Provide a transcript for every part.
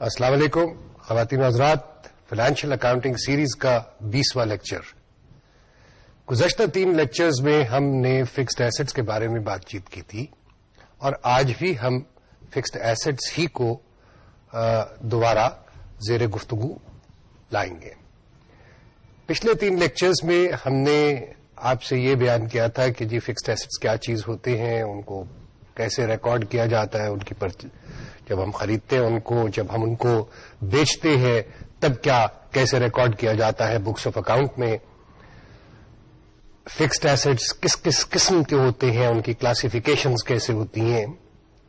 السلام علیکم خواتین و حضرات، فائنینشیل اکاؤنٹنگ سیریز کا 20واں لیکچر۔ گزشتہ 3 لیکچرز میں ہم نے فکسڈ ایسٹس کے بارے میں بات چیت کی تھی اور آج بھی ہم فکسڈ ایسٹس ہی کو دوبارہ زیر گفتگو لائیں گے۔ پچھلے 3 لیکچرز میں ہم نے آپ سے یہ بیان کیا تھا کہ جی فکسڈ ایسٹس کیا چیز ہوتے ہیں، ان کو کیسے ریکارڈ کیا جاتا ہے، ان کی جب ہم خریدتے ہیں ان کو، جب ہم ان کو بیچتے ہیں تب کیسے ریکارڈ کیا جاتا ہے بکس آف اکاؤنٹ میں، فکسڈ ایسٹس کس کس قسم کے ہوتے ہیں، ان کی کلاسیفیکیشنز کیسے ہوتی ہیں،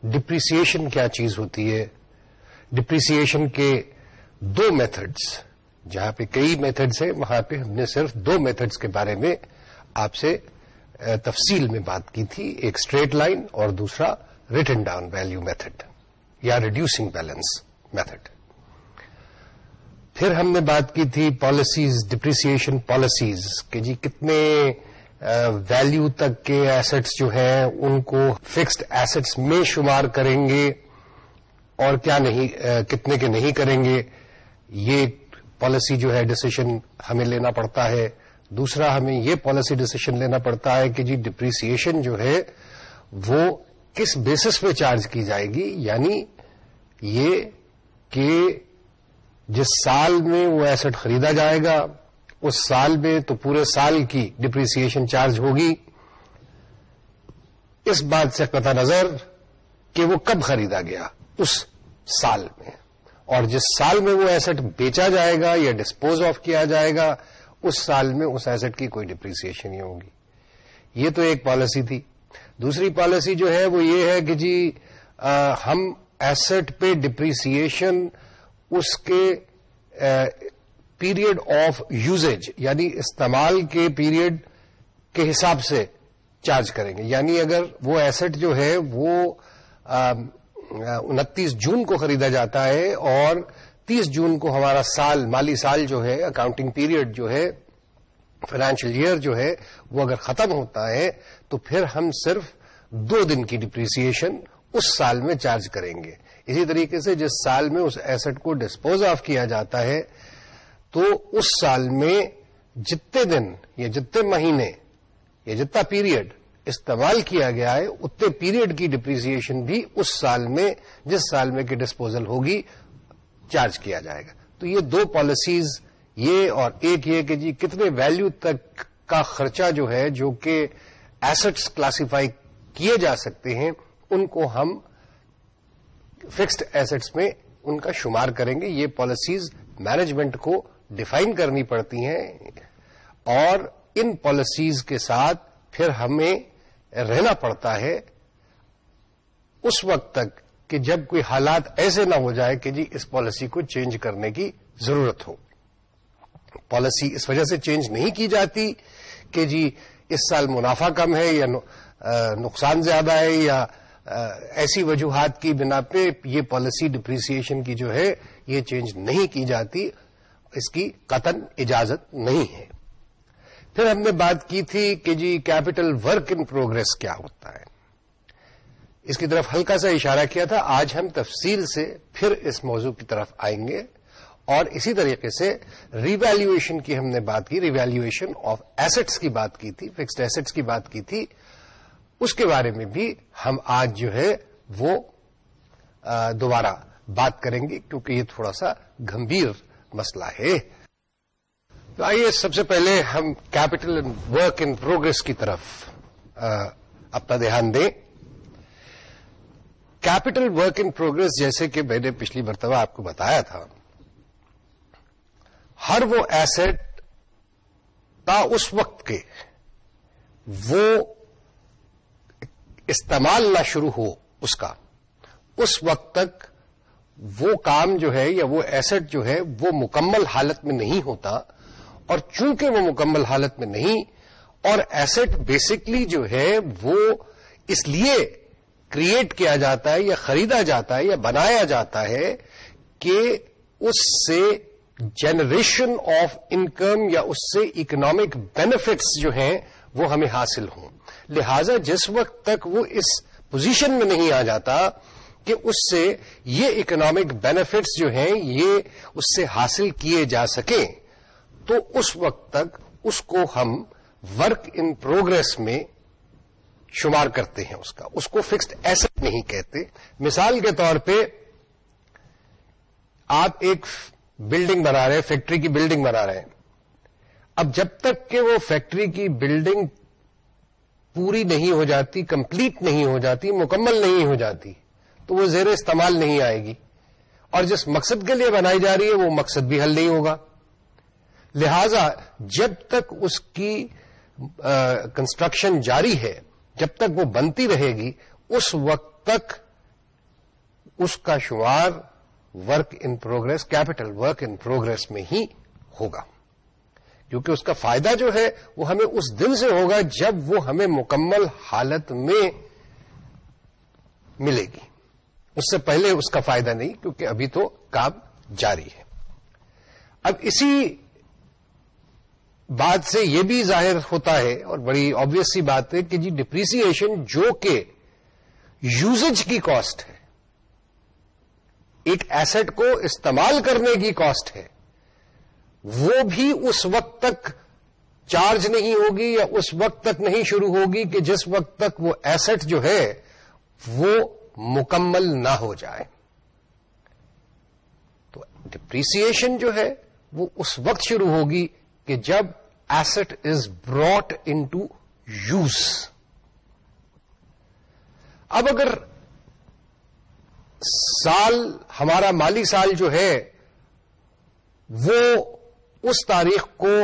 ڈپریسیشن کیا چیز ہوتی ہے، ڈپریسیشن کے 2 میتھڈز، جہاں پہ کئی میتھڈز ہیں وہاں پہ ہم نے صرف 2 میتھڈز کے بارے میں آپ سے تفصیل میں بات کی تھی، ایک اسٹریٹ لائن اور دوسرا ریٹن ڈاؤن ویلیو میتھڈ یا ریڈیوسنگ بیلنس میتھڈ۔ پھر ہم نے بات کی تھی پالیسیز، ڈپریسیشن پالیسیز، کہ جی کتنے ویلیو تک کے ایسٹس جو ہیں ان کو فکسڈ ایسٹس میں شمار کریں گے اور کیا نہیں، کتنے کے نہیں کریں گے، یہ پالیسی جو ہے ڈیسیشن ہمیں لینا پڑتا ہے۔ دوسرا ہمیں یہ پالیسی ڈیسیشن لینا پڑتا ہے کہ جی ڈپریسیشن جو ہے وہ کس بیسس پہ چارج کی جائے گی، یعنی یہ کہ جس سال میں وہ ایسٹ خریدا جائے گا اس سال میں تو پورے سال کی ڈپریسیشن چارج ہوگی، اس بات سے قطع نظر کہ وہ کب خریدا گیا اس سال میں، اور جس سال میں وہ ایسٹ بیچا جائے گا یا ڈسپوز آف کیا جائے گا اس سال میں اس ایسٹ کی کوئی ڈپریسیشن نہیں ہوگی۔ یہ تو ایک پالیسی تھی۔ دوسری پالیسی جو ہے وہ یہ ہے کہ جی ہم ایسٹ پہ ڈپریسیشن اس کے پیریڈ آف یوزیج یعنی استعمال کے پیریڈ کے حساب سے چارج کریں گے، یعنی اگر وہ ایسٹ جو ہے وہ 29 جون کو خریدا جاتا ہے اور 30 جون کو ہمارا سال، مالی سال جو ہے، اکاؤنٹنگ پیریڈ جو ہے، فائنینشیل ایئر جو ہے وہ اگر ختم ہوتا ہے تو پھر ہم صرف 2 دن کی ڈپریسیشن اس سال میں چارج کریں گے۔ اسی طریقے سے جس سال میں اس ایسٹ کو ڈسپوز آف کیا جاتا ہے تو اس سال میں جتنے دن یا جتنے مہینے یا جتنا پیریڈ استعمال کیا گیا ہے اتنے پیریڈ کی ڈپریسیشن بھی اس سال میں، جس سال میں کہ ڈسپوزل ہوگی، چارج کیا جائے گا۔ تو یہ 2 پالیسیز، یہ اور ایک یہ کہ جی کتنے ویلیو تک کا خرچہ جو ہے جو کہ ایسٹس کلاسیفائی کیے جا سکتے ہیں ان کو ہم فکسڈ ایسٹس میں ان کا شمار کریں گے۔ یہ پالیسیز مینجمنٹ کو ڈیفائن کرنی پڑتی ہیں اور ان پالیسیز کے ساتھ پھر ہمیں رہنا پڑتا ہے اس وقت تک کہ جب کوئی حالات ایسے نہ ہو جائے کہ جی اس پالیسی کو چینج کرنے کی ضرورت ہو۔ پالیسی اس وجہ سے چینج نہیں کی جاتی کہ جی اس سال منافع کم ہے یا نقصان زیادہ ہے یا ایسی وجوہات کی بنا پہ یہ پالیسی ڈپریسیشن کی جو ہے یہ چینج نہیں کی جاتی، اس کی قطعاً اجازت نہیں ہے۔ پھر ہم نے بات کی تھی کہ جی کیپٹل ورک ان پروگرس کیا ہوتا ہے، اس کی طرف ہلکا سا اشارہ کیا تھا۔ آج ہم تفصیل سے پھر اس موضوع کی طرف آئیں گے اور اسی طریقے سے ریویلیویشن کی ہم نے بات کی، ریویلیویشن آف ایسٹس کی بات کی تھی، فکسڈ ایسٹس کی بات کی تھی، اس کے بارے میں بھی ہم آج جو ہے وہ دوبارہ بات کریں گے کیونکہ یہ تھوڑا سا گمبھیر مسئلہ ہے۔ تو آئیے سب سے پہلے ہم کیپٹل ورک ان پروگرس کی طرف اپنا دھیان دیں۔ کیپٹل ورک ان پروگرس جیسے کہ میں نے پچھلی مرتبہ آپ کو بتایا تھا، ہر وہ ایسٹ تا اس وقت کے وہ استعمال نہ شروع ہو اس کا، اس وقت تک وہ کام جو ہے یا وہ ایسٹ جو ہے وہ مکمل حالت میں نہیں ہوتا، اور چونکہ وہ مکمل حالت میں نہیں، اور ایسٹ بیسکلی جو ہے وہ اس لیے کریٹ کیا جاتا ہے یا خریدا جاتا ہے یا بنایا جاتا ہے کہ اس سے جنریشن آف انکم یا اس سے اکنامک بینیفٹس جو ہیں وہ ہمیں حاصل ہوں، لہذا جس وقت تک وہ اس پوزیشن میں نہیں آ جاتا کہ اس سے یہ اکنامک بینیفٹس جو ہیں یہ اس سے حاصل کیے جا سکیں، تو اس وقت تک اس کو ہم ورک ان پروگرس میں شمار کرتے ہیں. اس کو فکسڈ ایسٹ نہیں کہتے. مثال کے طور پہ آپ ایک بلڈنگ بنا رہے ہیں، فیکٹری کی بلڈنگ بنا رہے ہیں. اب جب تک کہ وہ فیکٹری کی بلڈنگ پوری نہیں ہو جاتی، کمپلیٹ نہیں ہو جاتی، مکمل نہیں ہو جاتی، تو وہ زیر استعمال نہیں آئے گی، اور جس مقصد کے لیے بنائی جا رہی ہے وہ مقصد بھی حل نہیں ہوگا. لہذا جب تک اس کی کنسٹرکشن جاری ہے، جب تک وہ بنتی رہے گی، اس وقت تک اس کا شمار work in progress, capital work in progress میں ہی ہوگا، کیونکہ اس کا فائدہ جو ہے وہ ہمیں اس دن سے ہوگا جب وہ ہمیں مکمل حالت میں ملے گی. اس سے پہلے اس کا فائدہ نہیں، کیونکہ ابھی تو کام جاری ہے. اب اسی بات سے یہ بھی ظاہر ہوتا ہے، اور بڑی آبویس سی بات ہے، کہ جی ڈپریسیشن جو کہ یوزج کی کاسٹ ہے، ایک ایسٹ کو استعمال کرنے کی کاسٹ ہے، وہ بھی اس وقت تک چارج نہیں ہوگی یا اس وقت تک نہیں شروع ہوگی کہ جس وقت تک وہ ایسٹ جو ہے وہ مکمل نہ ہو جائے. تو ڈپریسیشن جو ہے وہ اس وقت شروع ہوگی کہ جب asset is brought into use. اب اگر سال، ہمارا مالی سال جو ہے وہ اس تاریخ کو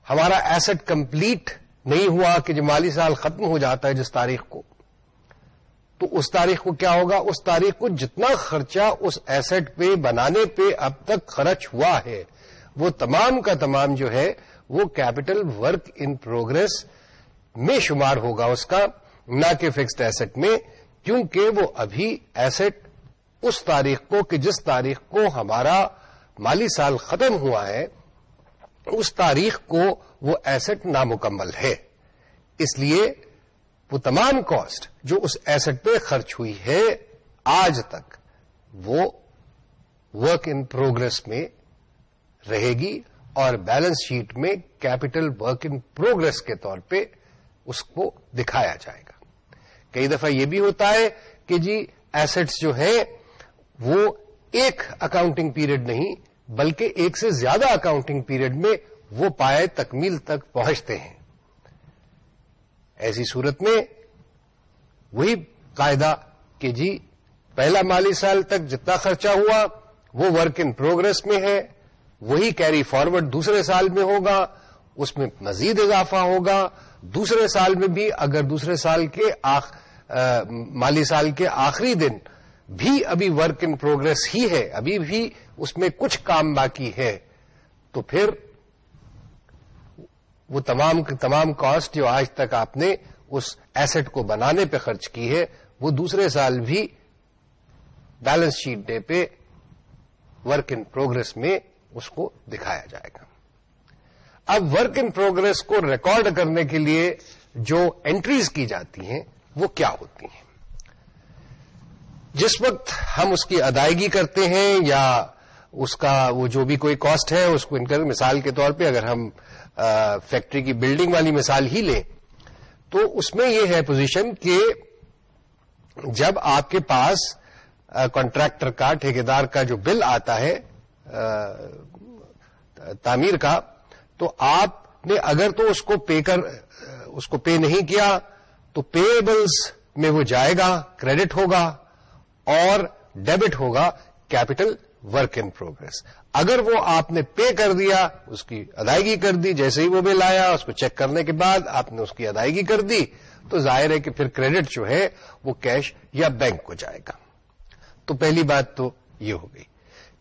ہمارا ایسٹ کمپلیٹ نہیں ہوا، کہ جو مالی سال ختم ہو جاتا ہے جس تاریخ کو، تو اس تاریخ کو کیا ہوگا؟ اس تاریخ کو جتنا خرچہ اس ایسٹ پہ بنانے پہ اب تک خرچ ہوا ہے وہ تمام کا تمام جو ہے وہ کیپٹل ورک ان پروگرس میں شمار ہوگا اس کا، نہ کہ فکسڈ ایسٹ میں، کیونکہ وہ ابھی ایسٹ اس تاریخ کو، کہ جس تاریخ کو ہمارا مالی سال ختم ہوا ہے، اس تاریخ کو وہ ایسٹ نامکمل ہے. اس لیے وہ تمام کاسٹ جو اس ایسٹ پہ خرچ ہوئی ہے آج تک، وہ ورک ان پروگرس میں رہے گی، اور بیلنس شیٹ میں کیپٹل ورک ان پروگرس کے طور پہ اس کو دکھایا جائے گا. کئی دفعہ یہ بھی ہوتا ہے کہ جی ایسٹس جو ہیں وہ ایک اکاؤنٹنگ پیریڈ نہیں بلکہ ایک سے زیادہ اکاؤنٹنگ پیریڈ میں وہ پائے تکمیل تک پہنچتے ہیں. ایسی صورت میں وہی قاعدہ کہ جی پہلا مالی سال تک جتنا خرچہ ہوا وہ ورک ان پروگرس میں ہے، وہی کیری فارورڈ دوسرے سال میں ہوگا، اس میں مزید اضافہ ہوگا. دوسرے سال میں بھی اگر دوسرے سال کے مالی سال کے آخری دن بھی ابھی ورک ان پروگرس ہی ہے، ابھی بھی اس میں کچھ کام باقی ہے، تو پھر وہ تمام کاسٹ جو آج تک آپ نے اس ایسٹ کو بنانے پہ خرچ کی ہے وہ دوسرے سال بھی بیلنس شیٹ ڈے پہ ورک ان پروگرس میں اس کو دکھایا جائے گا. اب ورک ان پروگرس کو ریکارڈ کرنے کے لیے جو انٹریز کی جاتی ہیں وہ کیا ہوتی ہیں؟ جس وقت ہم اس کی ادائیگی کرتے ہیں یا اس کا وہ جو بھی کوئی کاسٹ ہے اس کو انکر، مثال کے طور پہ اگر ہم فیکٹری کی بلڈنگ والی مثال ہی لیں تو اس میں یہ ہے پوزیشن کہ جب آپ کے پاس کانٹریکٹر کا، ٹھیکیدار کا جو بل آتا ہے تعمیر کا، تو آپ نے اگر تو اس کو پے نہیں کیا تو پیبلز میں وہ جائے گا، کریڈٹ ہوگا، اور ڈیبٹ ہوگا کیپٹل ورک ان پروگرس. اگر وہ آپ نے پے کر دیا، اس کی ادائیگی کر دی، جیسے ہی وہ بل آیا اس کو چیک کرنے کے بعد آپ نے اس کی ادائیگی کر دی، تو ظاہر ہے کہ پھر کریڈٹ جو ہے وہ کیش یا بینک کو جائے گا. تو پہلی بات تو یہ ہو گئی.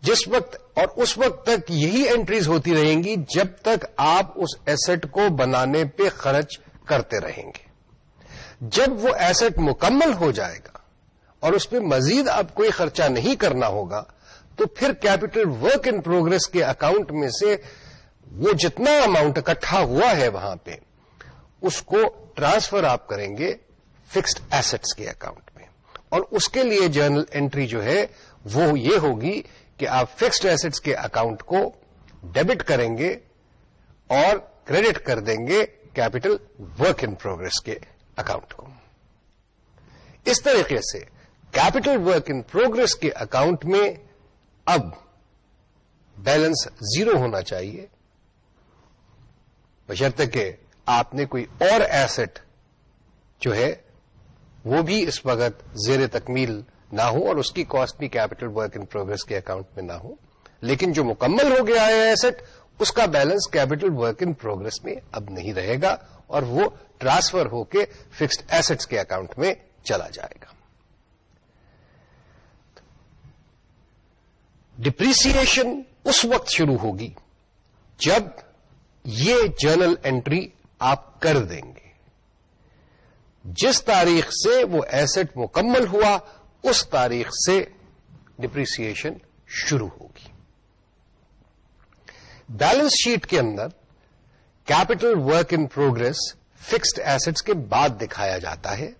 جس وقت اور اس وقت تک یہی انٹریز ہوتی رہیں گی جب تک آپ اس ایسٹ کو بنانے پہ خرچ کرتے رہیں گے. جب وہ ایسٹ مکمل ہو جائے گا اور اس پہ مزید اب کوئی خرچہ نہیں کرنا ہوگا تو پھر کیپٹل ورک ان پروگرس کے اکاؤنٹ میں سے وہ جتنا اماؤنٹ اکٹھا ہوا ہے وہاں پہ اس کو ٹرانسفر آپ کریں گے فکسڈ ایسٹس کے اکاؤنٹ میں. اور اس کے لیے جرنل انٹری جو ہے وہ یہ ہوگی کہ آپ فکسڈ ایسٹس کے اکاؤنٹ کو ڈیبٹ کریں گے اور کریڈٹ کر دیں گے کیپٹل ورک ان پروگرس کے اکاؤنٹ کو. اس طریقے سے کیپٹل ورک ان پروگرس کے اکاؤنٹ میں اب بیلنس 0 ہونا چاہیے بشرطے کہ آپ نے کوئی اور ایسٹ جو ہے وہ بھی اس وقت زیر تکمیل نہ ہو اور اس کی کاسٹ بھی کیپٹل ورک ان پروگرس کے اکاؤنٹ میں نہ ہو. لیکن جو مکمل ہو گیا ہے ایسٹ اس کا balance capital work in progress میں اب نہیں رہے گا اور وہ ٹرانسفر ہو کے فکسڈ ایسٹس کے اکاؤنٹ میں چلا جائے گا. ڈپریسیشن اس وقت شروع ہوگی جب یہ جرنل انٹری آپ کر دیں گے. جس تاریخ سے وہ ایسٹ مکمل ہوا اس تاریخ سے ڈپریسیشن شروع ہوگی. بیلنس شیٹ کے اندر capital work in progress fixed assets کے بعد دکھایا جاتا ہے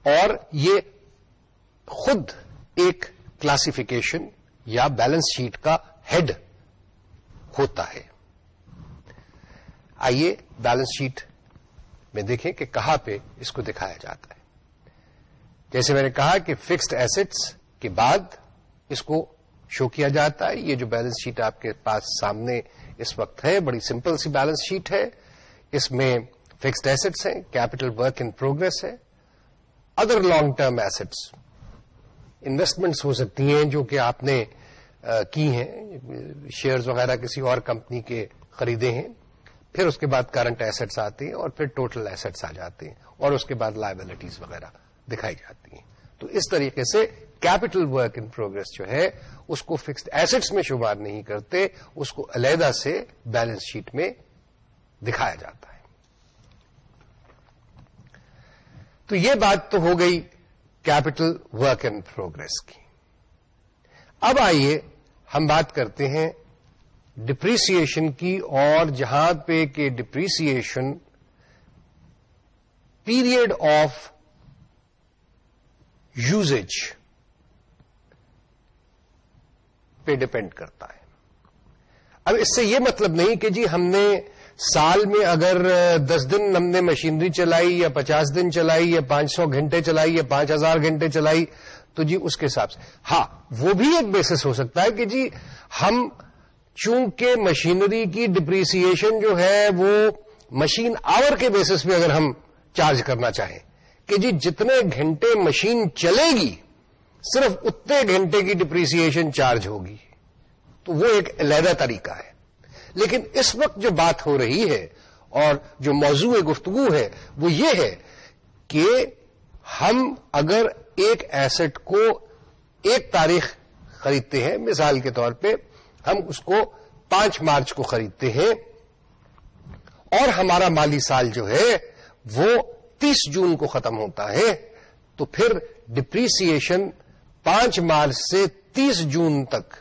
اور یہ خود ایک کلاسیفیکیشن یا بیلنس شیٹ کا ہیڈ ہوتا ہے. آئیے بیلنس شیٹ میں دیکھیں کہ کہاں پہ اس کو دکھایا جاتا ہے. جیسے میں نے کہا کہ فکسڈ ایسٹس کے بعد اس کو شو کیا جاتا ہے. یہ جو بیلنس شیٹ آپ کے پاس سامنے اس وقت ہے بڑی سمپل سی بیلنس شیٹ ہے. اس میں فکسڈ ایسٹس ہیں, کیپٹل ورک ان پروگرس ہے, other long term assets investments ہو سکتی ہیں جو کہ آپ نے کی ہیں, شیئرز وغیرہ کسی اور کمپنی کے خریدے ہیں. پھر اس کے بعد کرنٹ ایسٹس آتے ہیں اور پھر ٹوٹل ایسٹس آ جاتے ہیں اور اس کے بعد لائبلٹیز وغیرہ دکھائی جاتی ہیں. تو اس طریقے سے کیپٹل ورک ان پروگرس جو ہے اس کو فکسڈ ایسٹس میں شمار نہیں کرتے, اس کو علیحدہ سے بیلنس شیٹ میں دکھایا جاتا ہے. تو یہ بات تو ہو گئی کیپٹل ورک ان پروگرس کی. اب آئیے ہم بات کرتے ہیں ڈپریسیشن کی, اور جہاں پہ کہ ڈپریسیشن پیریڈ آف یوزیج پہ ڈپینڈ کرتا ہے. اب اس سے یہ مطلب نہیں کہ جی ہم نے سال میں اگر 10 دن ہم نے مشینری چلائی یا 50 دن چلائی یا 500 گھنٹے چلائی یا 5000 گھنٹے چلائی تو جی اس کے حساب سے, ہاں وہ بھی ایک بیسس ہو سکتا ہے کہ جی ہم چونکہ مشینری کی ڈپریسیشن جو ہے وہ مشین آور کے بیسس پہ اگر ہم چارج کرنا چاہیں کہ جی جتنے گھنٹے مشین چلے گی صرف اتنے گھنٹے کی ڈپریسیشن چارج ہوگی, تو وہ ایک علیحدہ طریقہ ہے. لیکن اس وقت جو بات ہو رہی ہے اور جو موضوع گفتگو ہے وہ یہ ہے کہ ہم اگر ایک ایسٹ کو ایک تاریخ خریدتے ہیں, مثال کے طور پہ ہم اس کو 5 مارچ کو خریدتے ہیں اور ہمارا مالی سال جو ہے وہ 30 جون کو ختم ہوتا ہے, تو پھر ڈپریسیشن 5 مارچ سے 30 جون تک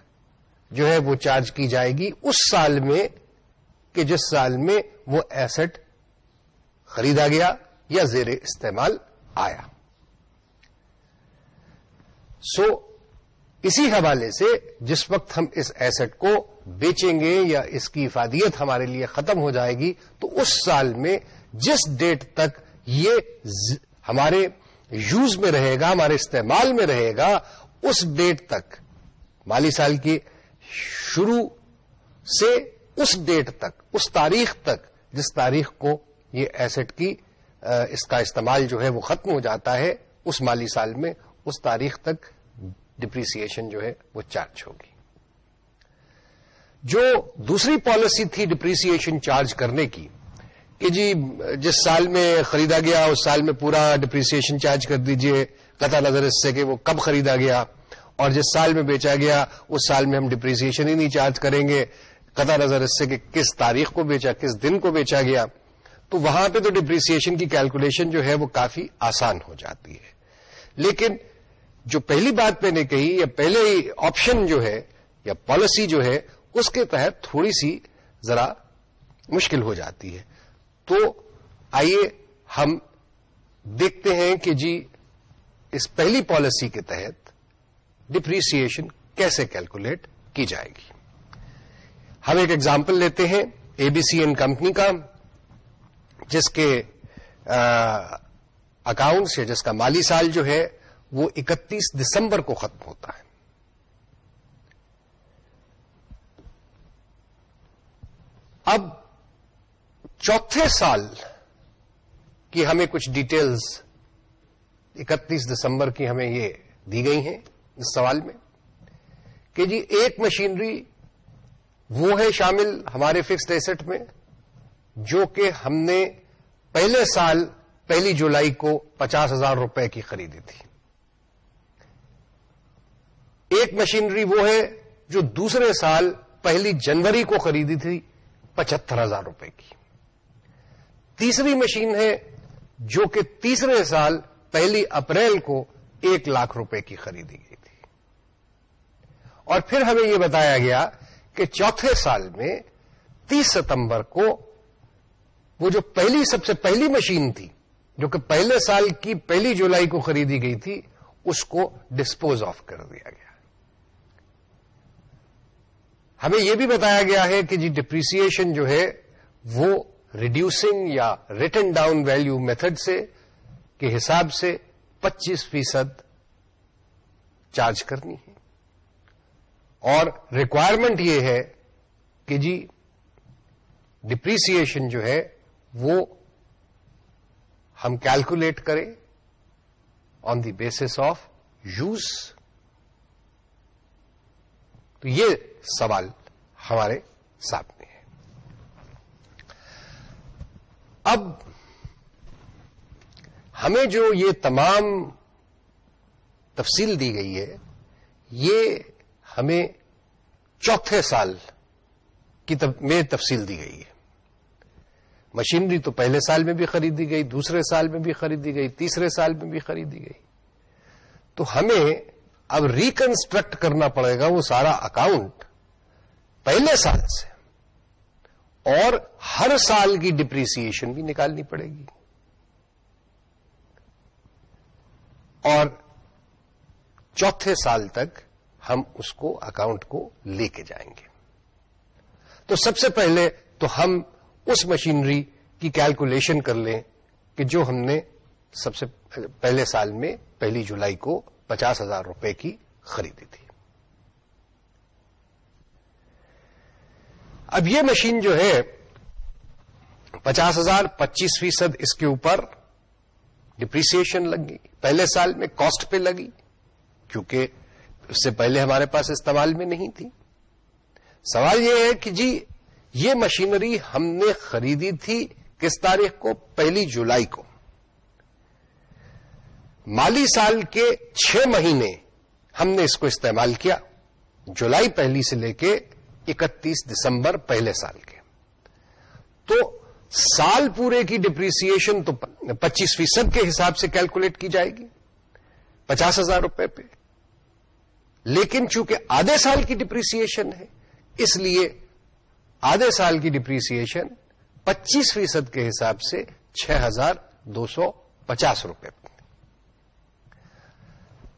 جو ہے وہ چارج کی جائے گی اس سال میں کہ جس سال میں وہ ایسٹ خریدا گیا یا زیر استعمال آیا. سو اسی حوالے سے جس وقت ہم اس ایسٹ کو بیچیں گے یا اس کی افادیت ہمارے لیے ختم ہو جائے گی تو اس سال میں جس ڈیٹ تک یہ ہمارے یوز میں رہے گا, ہمارے استعمال میں رہے گا, اس ڈیٹ تک, مالی سال کی شروع سے اس ڈیٹ تک, اس تاریخ تک جس تاریخ کو یہ ایسٹ کی اس کا استعمال جو ہے وہ ختم ہو جاتا ہے, اس مالی سال میں اس تاریخ تک ڈپریسیشن جو ہے وہ چارج ہوگی. جو دوسری پالیسی تھی ڈپریسیشن چارج کرنے کی کہ جی جس سال میں خریدا گیا اس سال میں پورا ڈپریسیشن چارج کر دیجئے, قطع نظر اس سے کہ وہ کب خریدا گیا, اور جس سال میں بیچا گیا اس سال میں ہم ڈپریسیشن ہی نہیں چارج کریں گے, قطع نظر اس سے کہ کس تاریخ کو بیچا, کس دن کو بیچا گیا. تو وہاں پہ تو ڈپریسیشن کی کیلکولیشن جو ہے وہ کافی آسان ہو جاتی ہے. لیکن جو پہلی بات میں نے کہی یا پہلے آپشن جو ہے یا پالیسی جو ہے اس کے تحت تھوڑی سی ذرا مشکل ہو جاتی ہے. تو آئیے ہم دیکھتے ہیں کہ جی اس پہلی پالیسی کے تحت ڈپریسیشن کیسے کیلکولیٹ کی جائے گی. ہم ایک ایگزامپل لیتے ہیں اے بی سی اینڈ کمپنی کا، جس کے اکاؤنٹس یا جس کا مالی سال جو ہے وہ 31 دسمبر کو ختم ہوتا ہے. اب چوتھے سال کی ہمیں کچھ ڈیٹیلز 31 دسمبر کی ہمیں یہ دی گئی ہیں اس سوال میں کہ جی ایک مشینری وہ ہے شامل ہمارے فکسڈ ایسٹ میں جو کہ ہم نے پہلے سال 1 جولائی کو 50,000 روپے کی خریدی تھی. ایک مشینری وہ ہے جو دوسرے سال 1 جنوری کو خریدی تھی 75,000 روپے کی. تیسری مشین ہے جو کہ تیسرے سال 1 اپریل کو 1 لاکھ روپے کی خریدی گئی تھی. اور پھر ہمیں یہ بتایا گیا کہ چوتھے سال میں 30 ستمبر کو وہ جو سب سے پہلی مشین تھی جو کہ پہلے سال کی 1 جولائی کو خریدی گئی تھی اس کو ڈسپوز آف کر دیا گیا. ہمیں یہ بھی بتایا گیا ہے کہ جی ڈپریسیشن جو ہے وہ ریڈیوسنگ یا ریٹن ڈاؤن ویلیو میتھڈ سے کے حساب سے 25% چارج کرنی ہے. اور ریکوائرمنٹ یہ ہے کہ جی ڈپریسیشن جو ہے وہ ہم کیلکولیٹ کریں آن دی بیسس آف یوز. تو یہ سوال ہمارے سامنے ہے. اب ہمیں جو یہ تمام تفصیل دی گئی ہے یہ ہمیں چوتھے سال کی میں تفصیل دی گئی ہے. مشینری تو پہلے سال میں بھی خریدی گئی، دوسرے سال میں بھی خریدی گئی، تیسرے سال میں بھی خریدی گئی. تو ہمیں اب ریکنسٹرکٹ کرنا پڑے گا وہ سارا اکاؤنٹ پہلے سال سے، اور ہر سال کی ڈپریسیشن بھی نکالنی پڑے گی. اور چوتھے سال تک ہم اس کو اکاؤنٹ کو لے کے جائیں گے. تو سب سے پہلے تو ہم اس مشینری کی کیلکولیشن کر لیں کہ جو ہم نے سب سے پہلے سال میں 1 جولائی کو 50,000 روپے کی خریدی تھی. اب یہ مشین جو ہے 50,000 25% اس کے اوپر ڈپریسیشن لگ گئی. پہلے سال میں کاسٹ پہ لگی کیونکہ اس سے پہلے ہمارے پاس استعمال میں نہیں تھی. سوال یہ ہے کہ جی یہ مشینری ہم نے خریدی تھی کس تاریخ کو؟ 1 جولائی کو. مالی سال کے 6 مہینے ہم نے اس کو استعمال کیا، جولائی 1 سے لے کے 31 دسمبر پہلے سال کے. تو سال پورے کی ڈپریسیشن تو 25% کے حساب سے کیلکولیٹ کی جائے گی 50,000 روپے پہ. لیکن چونکہ آدھے سال کی ڈپریسیشن ہے اس لیے آدھے سال کی ڈپریسیشن 25% کے حساب سے 6,250 روپے.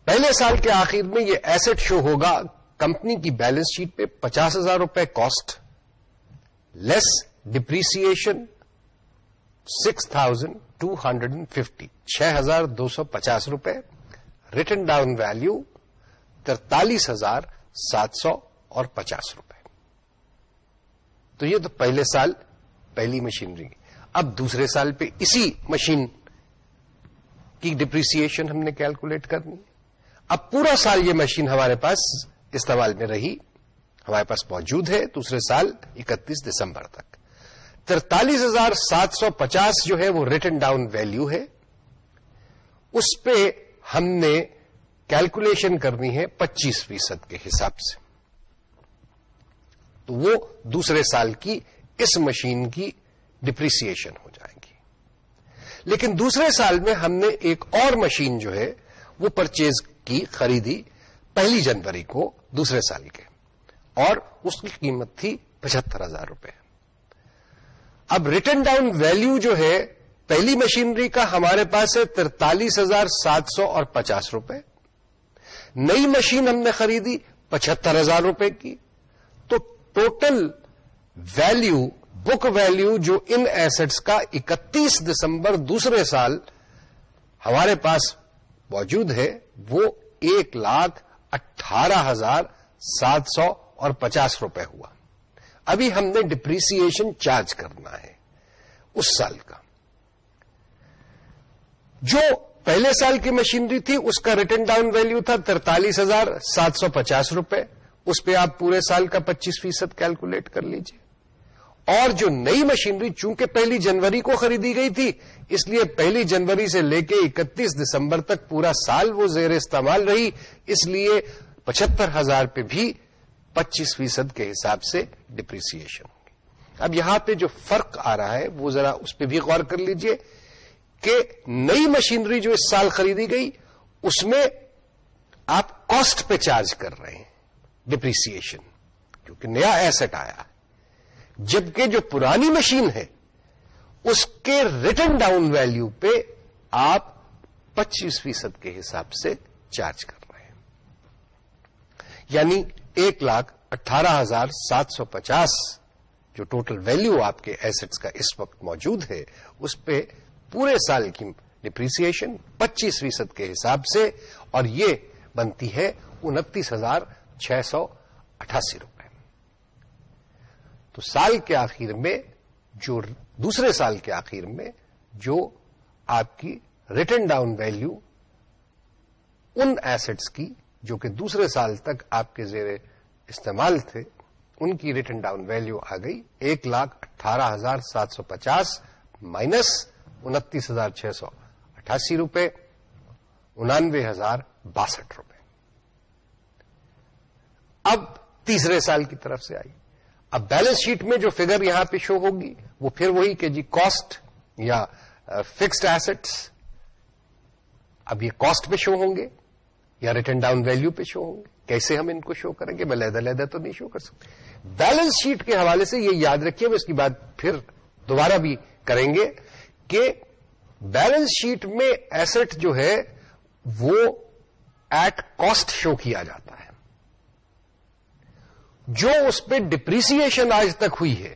پہلے سال کے آخر میں یہ ایسٹ شو ہوگا کمپنی کی بیلنس شیٹ پہ 50,000 روپے کاسٹ لیس ڈپریسیشن 6,250 6,250 روپے. ریٹن ڈاؤن ویلیو 43,750 روپے. تو یہ تو پہلے سال پہلی مشینری. اب دوسرے سال پہ اسی مشین کی ڈپریسیشن ہم نے کیلکولیٹ کرنی. اب پورا سال یہ مشین ہمارے پاس استعمال میں رہی، ہمارے پاس موجود ہے دوسرے سال 31 دسمبر تک. 43,750 جو ہے وہ ریٹن ڈاؤن ویلیو ہے، اس پہ ہم نے کیلکولیشن کرنی ہے 25% کے حساب سے. تو وہ دوسرے سال کی اس مشین کی ڈپریسیشن ہو جائے گی. لیکن دوسرے سال میں ہم نے ایک اور مشین جو ہے وہ پرچیز کی، خریدی 1 جنوری کو دوسرے سال کے، اور اس کی قیمت تھی 75,000 روپے. اب ریٹن ڈاؤن ویلیو جو ہے پہلی مشینری کا ہمارے پاس ہے 43,750 روپے. نئی مشین ہم نے خریدی 75,000 روپے کی. تو ٹوٹل ویلیو بک ویلیو جو ان ایسٹس کا 31 دسمبر دوسرے سال ہمارے پاس موجود ہے وہ 1,18,750 روپے ہوا. ابھی ہم نے ڈپریسیشن چارج کرنا ہے اس سال کا. جو پہلے سال کی مشینری تھی اس کا ریٹن ڈاؤن ویلیو تھا 43,750 روپے. اس پہ آپ پورے سال کا 25% کیلکولیٹ کر لیجئے. اور جو نئی مشینری چونکہ 1 جنوری کو خریدی گئی تھی اس لیے 1 جنوری سے لے کے 31 دسمبر تک پورا سال وہ زیر استعمال رہی, اس لیے 75,000 پہ بھی 25% کے حساب سے ڈپریسیشن ہوگی. اب یہاں پہ جو فرق آ رہا ہے وہ ذرا اس پہ بھی غور کر لیجئے کہ نئی مشینری جو اس سال خریدی گئی اس میں آپ کاسٹ پہ چارج کر رہے ہیں ڈپریسیشن کیونکہ نیا ایسٹ آیا, جبکہ جو پرانی مشین ہے اس کے ریٹن ڈاؤن ویلیو پہ آپ 25% کے حساب سے چارج کر رہے ہیں. یعنی 1,18,750 جو ٹوٹل ویلیو آپ کے ایسٹس کا اس وقت موجود ہے اس پہ پورے سال کی ڈپریسیشن 25% کے حساب سے, اور یہ بنتی ہے 29,688 روپے. تو سال کے آخر میں جو دوسرے سال کے آخر میں جو آپ کی return down value in assets کی جو کہ دوسرے سال تک آپ کے زیر استعمال تھے ان کی ریٹن ڈاؤن ویلیو آ گئی 1,18,750 مائنس 29,688 روپے, 99,062 روپے. اب تیسرے سال کی طرف سے آئی. اب بیلنس شیٹ میں جو فگر یہاں پہ شو ہوگی وہ پھر وہی کہ جی کاسٹ یا فکسڈ ایسٹس. اب یہ کاسٹ پہ شو ہوں گے یا ریٹن ڈاؤن ویلیو پہ شو ہوں گے. کیسے ہم ان کو شو کریں گے؟ علیحدہ تو نہیں شو کر سکتے. بیلنس شیٹ کے حوالے سے یہ یاد رکھیے, اس کی بات پھر دوبارہ بھی کریں گے کہ بیلنس شیٹ میں ایسٹ جو ہے وہ ایٹ کاسٹ شو کیا جاتا ہے. جو اس پہ ڈپریسیشن آج تک ہوئی ہے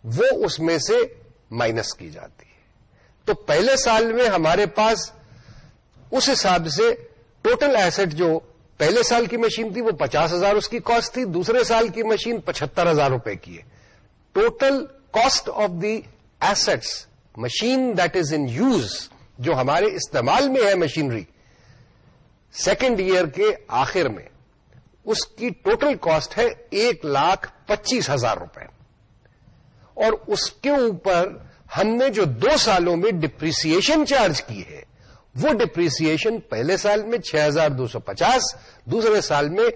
وہ اس میں سے مائنس کی جاتی ہے. تو پہلے سال میں ہمارے پاس اس حساب سے ٹوٹل ایسٹ جو پہلے سال کی مشین تھی وہ 50,000 اس کی کاسٹ تھی, دوسرے سال کی مشین 75,000 روپے کی ہے. Total cost of the assets machine that is in use جو ہمارے استعمال میں ہے مشینری سیکنڈ ایئر کے آخر میں اس کی ٹوٹل کاسٹ ہے 1,25,000 روپے. اور اس کے اوپر ہم نے جو 2 سالوں میں ڈپریسیشن چارج کی ہے وہ ڈپریسیشن پہلے سال میں 6,250 دوسرے سال میں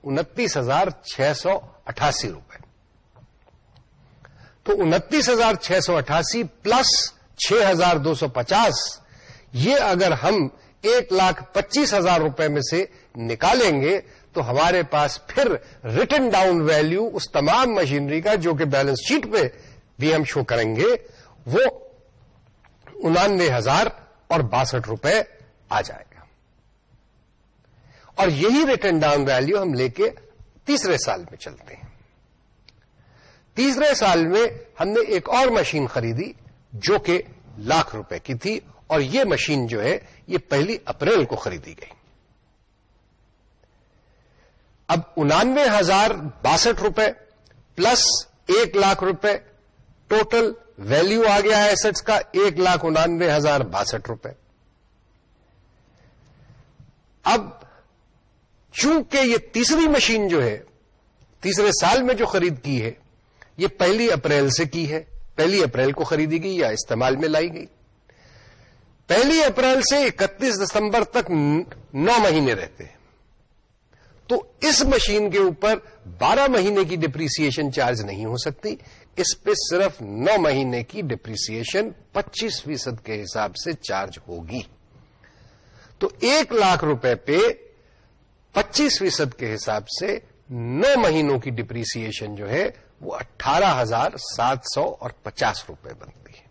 29,688 روپے. تو 29,688 پلس 6,250 یہ اگر ہم 1,25,000 روپے میں سے نکالیں گے تو ہمارے پاس پھر ریٹن ڈاؤن ویلیو اس تمام مشینری کا جو کہ بیلنس شیٹ پہ بھی ہم شو کریں گے وہ 99,062 روپے آ جائے گا. اور یہی ریٹن ڈاؤن ویلیو ہم لے کے تیسرے سال میں چلتے ہیں. تیسرے سال میں ہم نے ایک اور مشین خریدی جو کہ 1,00,000 روپے کی تھی, اور یہ مشین جو ہے یہ 1 اپریل کو خریدی گئی. اب 99,062 روپے پلس 1,00,000 روپے ٹوٹل ویلیو آ گیا ہے ایسٹس کا 1,99,062 روپے. اب چونکہ یہ تیسری مشین جو ہے تیسرے سال میں جو خرید کی ہے یہ 1 اپریل سے کی ہے, 1 اپریل کو خریدی گئی یا استعمال میں لائی گئی. 1 اپریل سے 31 دسمبر تک 9 مہینے رہتے ہیں. تو اس مشین کے اوپر 12 مہینے کی ڈپریسیشن چارج نہیں ہو سکتی, اس پہ صرف 9 مہینے کی ڈپریسیشن 25% کے حساب سے چارج ہوگی. تو 1,00,000 روپے پہ 25% کے حساب سے 9 مہینوں کی ڈپریسیشن جو ہے وہ 18,750 روپے بنتی ہے.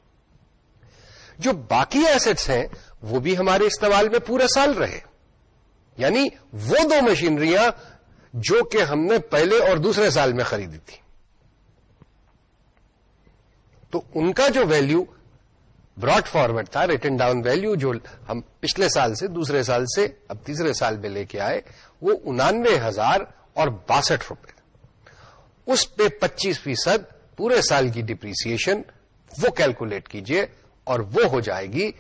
جو باقی ایسٹس ہیں وہ بھی ہمارے استعمال میں پورے سال رہے, یعنی وہ دو مشینریاں جو کہ ہم نے پہلے اور دوسرے سال میں خریدی تھی, تو ان کا جو ویلیو براٹ فارورڈ تھا, ریٹن ڈاؤن ویلیو جو ہم پچھلے سال سے, دوسرے سال سے اب تیسرے سال میں لے کے آئے, وہ 99,062 روپے. اس پہ 25% پورے سال کی ڈپریسیشن وہ کیلکولیٹ کیجئے اور وہ ہو جائے گی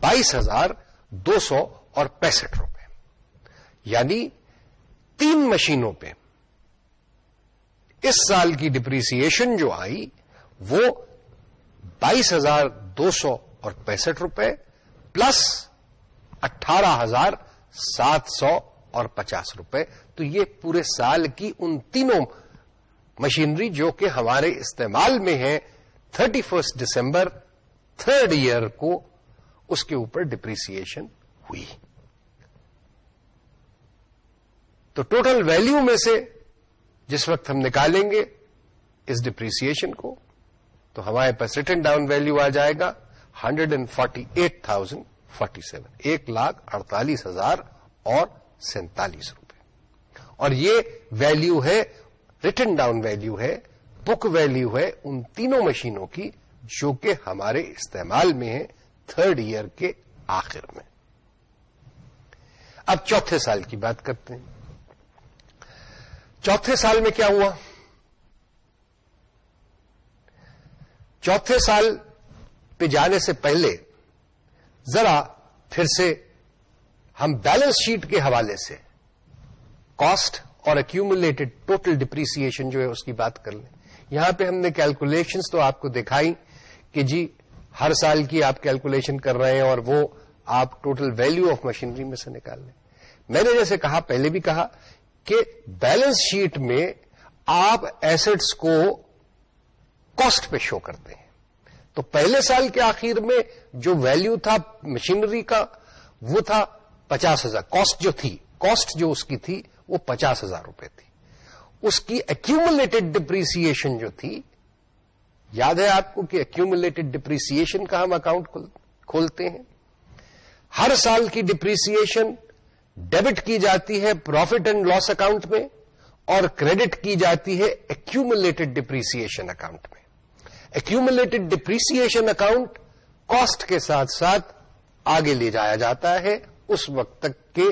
22,265 روپے. یعنی 3 مشینوں پہ اس سال کی ڈپریسیشن جو آئی وہ 22,265 روپے پلس 18,750 روپے. تو یہ پورے سال کی ان تینوں مشینری جو کہ ہمارے استعمال میں ہے 31 دسمبر 3rd ایئر کو, اس کے اوپر ڈپریسیشن ہوئی. تو ٹوٹل ویلیو میں سے جس وقت ہم نکالیں گے اس ڈپریسیشن کو, تو ہمارے پاس ریٹن ڈاؤن ویلیو آ جائے گا 148,047, 1,48,047 روپے. اور یہ ویلیو ہے, ریٹن ڈاؤن ویلیو ہے, بک ویلیو ہے ان تینوں مشینوں کی جو کہ ہمارے استعمال میں ہیں 3rd ایئر کے آخر میں. اب چوتھے سال کی بات کرتے ہیں. چوتھے سال میں کیا ہوا؟ چوتھے سال پہ جانے سے پہلے ذرا پھر سے ہم بیلنس شیٹ کے حوالے سے کاسٹ اور ایکیومولیٹڈ ٹوٹل ڈپریسیشن جو ہے اس کی بات کر لیں. یہاں پہ ہم نے کیلکولیشنز تو آپ کو دکھائی کہ جی ہر سال کی آپ کیلکولیشن کر رہے ہیں اور وہ آپ ٹوٹل ویلیو آف مشینری میں سے نکال لیں. میں نے جیسے کہا, پہلے بھی کہا کہ بیلنس شیٹ میں آپ ایسٹس کو کاسٹ پہ شو کرتے ہیں. تو پہلے سال کے آخر میں جو ویلیو تھا مشینری کا وہ تھا 50,000. کاسٹ جو اس کی تھی وہ 50,000 روپے تھی. اس کی ایکیومولیٹڈ ڈپریسیشن جو تھی, یاد ہے آپ کو کہ ایکیومولیٹڈ ڈپریسیشن کا ہم اکاؤنٹ کھولتے ہیں. ہر سال کی ڈپریسیشن ڈیبٹ کی جاتی ہے پروفٹ اینڈ لاس اکاؤنٹ میں اور کریڈٹ کی جاتی ہے ایکیومولیٹڈ ڈپریسیشن اکاؤنٹ میں. ایکیومولیٹڈ ڈپریسیشن اکاؤنٹ کاسٹ کے ساتھ ساتھ آگے لے جایا جاتا ہے اس وقت تک کہ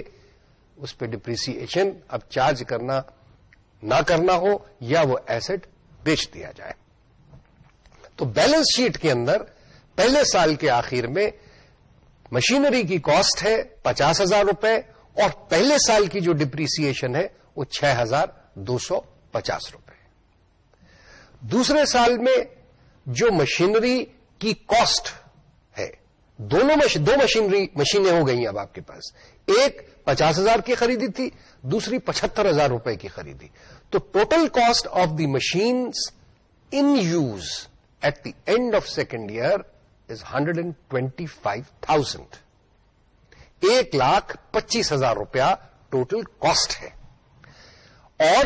اس پہ ڈپریسیشن اب چارج کرنا نہ کرنا ہو یا وہ ایسٹ بیچ دیا جائے. تو بیلنس شیٹ کے اندر پہلے سال کے آخر میں مشینری کی کاسٹ ہے 50,000 روپے اور پہلے سال کی جو ڈپریسیشن ہے وہ 6,250 روپے. دوسرے سال میں جو مشینری کی کاسٹ ہے, دو مشینیں ہو گئی اب آپ کے پاس, ایک 50,000 کی خریدی تھی, دوسری 75,000 روپے کی خریدی. تو total cost of the machines in use at the end of second year is 125,000. 1,25,000 روپیہ ٹوٹل کاسٹ ہے. اور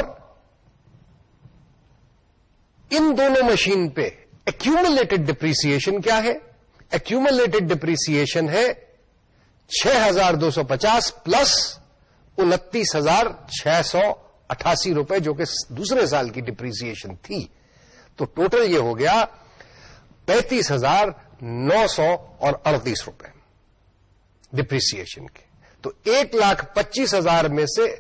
ان دونوں مشین پہ ایکیومولیٹڈ ڈپریسیشن کیا ہے؟ ایکیومولیٹڈ ڈپریسیشن ہے 6,250 پلس 29,688 روپے جو کہ دوسرے سال کی ڈپریسیشن تھی. تو ٹوٹل یہ ہو گیا 35,938 روپے ڈپریسیشن کے. تو 1,25,000 میں سے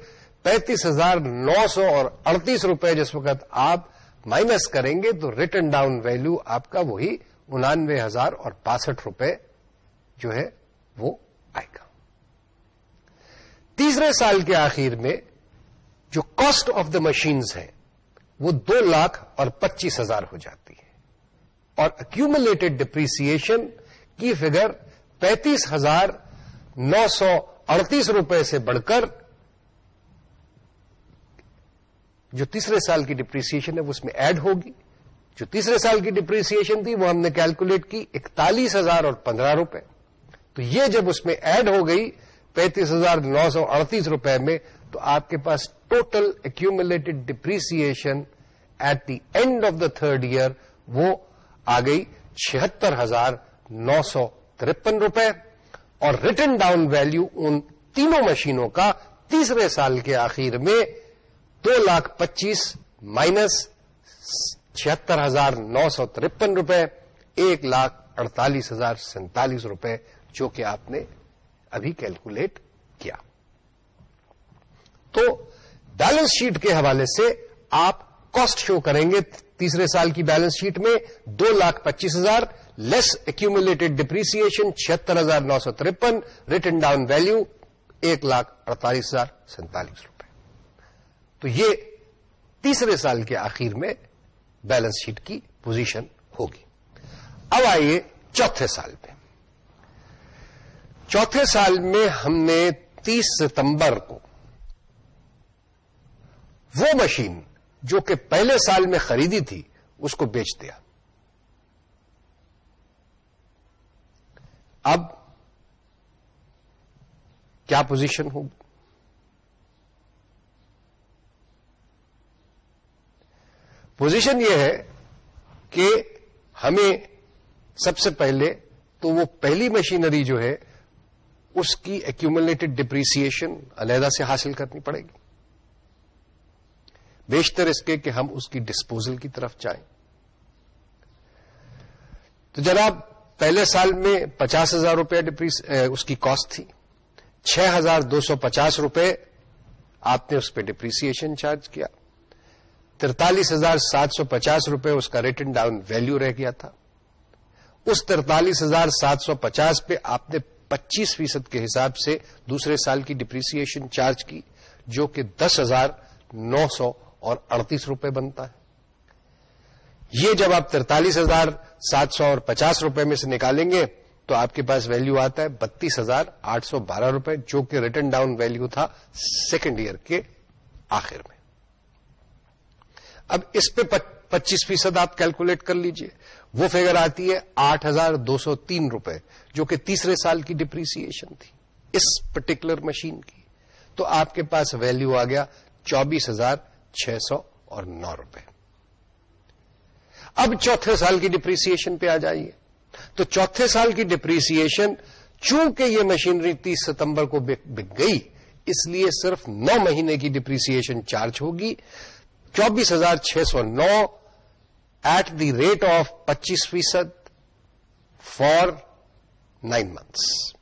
35,938 روپے جس وقت آپ مائنس کریں گے تو ریٹن ڈاؤن ویلو آپ کا وہی 99,062 روپے جو ہے وہ آئے گا. تیسرے سال کے آخر میں جو کاسٹ آف دا مشینز ہے وہ 2,25,000 ہو جاتی ہے اور ایکیومولیٹڈ ڈپریسیشن کی فگر 35,938 روپے سے بڑھ کر جو تیسرے سال کی ڈپریسیشن ہے وہ اس میں ایڈ ہوگی. جو تیسرے سال کی ڈپریسیشن تھی وہ ہم نے کیلکولیٹ کی 41,015 روپے. تو یہ جب اس میں ایڈ ہو گئی 35,938 روپے میں, تو آپ کے پاس total accumulated depreciation at the end of the third year وہ آ گئی 76,953 روپے, اور ریٹن ڈاؤن ویلیو ان تینوں مشینوں کا تیسرے سال کے آخر میں 2,25,000 مائنس 76,953 روپے 1,48,047 روپے, جو کہ آپ نے ابھی کیلکولیٹ کیا. تو بیلنس شیٹ کے حوالے سے آپ کاسٹ شو کریں گے تیسرے سال کی بیلنس شیٹ میں 2,25,000 less accumulated depreciation 76,953, written down value 1,48,047 روپے. تو یہ تیسرے سال کے آخر میں بیلنس شیٹ کی پوزیشن ہوگی. اب آئیے چوتھے سال میں. چوتھے سال میں ہم نے 30 ستمبر کو وہ مشین جو کہ پہلے سال میں خریدی تھی اس کو بیچ دیا. اب کیا پوزیشن ہوگی؟ پوزیشن یہ ہے کہ ہمیں سب سے پہلے تو وہ پہلی مشینری جو ہے اس کی ایکومولیٹڈ ڈپریسیشن علیحدہ سے حاصل کرنی پڑے گی, بیشتر اس کے کہ ہم اس کی ڈسپوزل کی طرف جائیں. تو جناب پہلے سال میں 50,000 روپے اس کی کاسٹ تھی, 6,250 روپے آپ نے اس پہ ڈپریسیشن چارج کیا, 43,750 روپے اس کا ریٹن ڈاؤن ویلیو رہ گیا تھا. اس 43,750 پہ آپ نے 25% کے حساب سے دوسرے سال کی ڈپریسیشن چارج کی, جو کہ 10,938 روپے بنتا ہے. یہ جب آپ 43,750 روپے میں سے نکالیں گے تو آپ کے پاس ویلیو آتا ہے 32,812 روپے, جو کہ ریٹن ڈاؤن ویلیو تھا سیکنڈ ایئر کے آخر میں. اب اس پہ 25% آپ کیلکولیٹ کر لیجئے, وہ فگر آتی ہے 8,203 روپے, جو کہ تیسرے سال کی ڈپریسیشن تھی اس پرٹیکولر مشین کی. تو آپ کے پاس ویلیو آ گیا 24,609 روپے. اب چوتھے سال کی ڈپریسیشن پہ آ جائیے. تو چوتھے سال کی ڈپریسیشن چونکہ یہ مشینری 30 ستمبر کو بک گئی, اس لیے صرف 9 مہینے کی ڈپریسیشن چارج ہوگی, 24,609 at the rate of 25% for 9 months.